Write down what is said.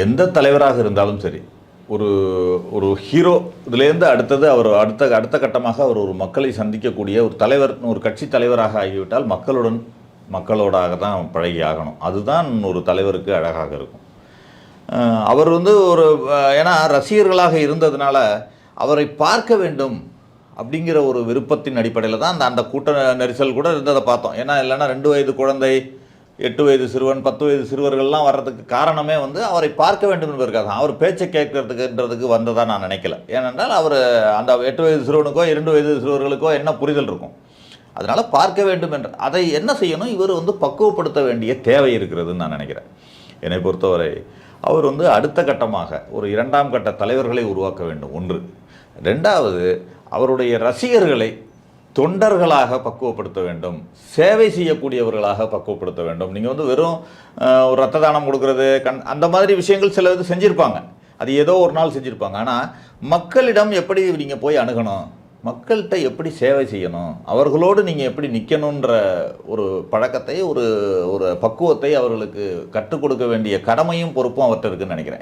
எந்த தலைவராக இருந்தாலும் சரி, ஒரு ஒரு ஹீரோ இதுலேருந்து அடுத்தது அவர் அடுத்த கட்டமாக அவர் ஒரு மக்களை சந்திக்கக்கூடிய ஒரு தலைவர், ஒரு கட்சி தலைவராக ஆகிவிட்டால் மக்களோடாக தான் பழகி ஆகணும். அதுதான் ஒரு தலைவருக்கு அழகாக இருக்கும். அவர் ஒரு ஏன்னா ரசிகர்களாக இருந்ததுனால அவரை பார்க்க வேண்டும் அப்படிங்கிற ஒரு விருப்பத்தின் அடிப்படையில் தான் அந்த கூட்ட நெரிசல் கூட இருந்ததை பார்த்தோம். ஏன்னா இல்லைன்னா 2 வயது குழந்தை, 8 வயது சிறுவன், 10 வயது சிறுவர்கள்லாம் வர்றதுக்கு காரணமே அவரை பார்க்க வேண்டும் என்பதற்காக தான். அவர் பேச்சை கேட்கறதுக்குன்றதுக்கு வந்ததாக நான் நினைக்கல. ஏனென்றால் அவர் அந்த 8 வயது சிறுவனுக்கோ 2 வயது சிறுவர்களுக்கோ என்ன புரிதல் இருக்கும், அதனால் பார்க்க வேண்டும் என்ற அதை என்ன செய்யணும், இவர் பக்குவப்படுத்த வேண்டிய தேவை இருக்கிறதுன்னு நான் நினைக்கிறேன். என்னை பொறுத்தவரை அவர் அடுத்த கட்டமாக ஒரு 2ஆம் கட்ட தலைவர்களை உருவாக்க வேண்டும். 1. 2வது அவருடைய ரசிகர்களை தொண்டர்களாக பக்குவப்படுத்த வேண்டும், சேவை செய்யக்கூடியவர்களாக பக்குவப்படுத்த வேண்டும். நீங்கள் வெறும் ஒரு ரத்த தானம் கொடுக்கறது அந்த மாதிரி விஷயங்கள் சில இது செஞ்சுருப்பாங்க, அது ஏதோ ஒரு நாள் செஞ்சுருப்பாங்க. ஆனால் மக்களிடம் எப்படி நீங்கள் போய் அணுகணும், மக்கள்கிட்ட எப்படி சேவை செய்யணும், அவர்களோடு நீங்கள் எப்படி நிற்கணுன்ற ஒரு பழக்கத்தை, ஒரு பக்குவத்தை அவர்களுக்கு கற்றுக் கொடுக்க வேண்டிய கடமையும் பொறுப்பும் அவர்கிட்ட இருக்குன்னு நினைக்கிறேன்.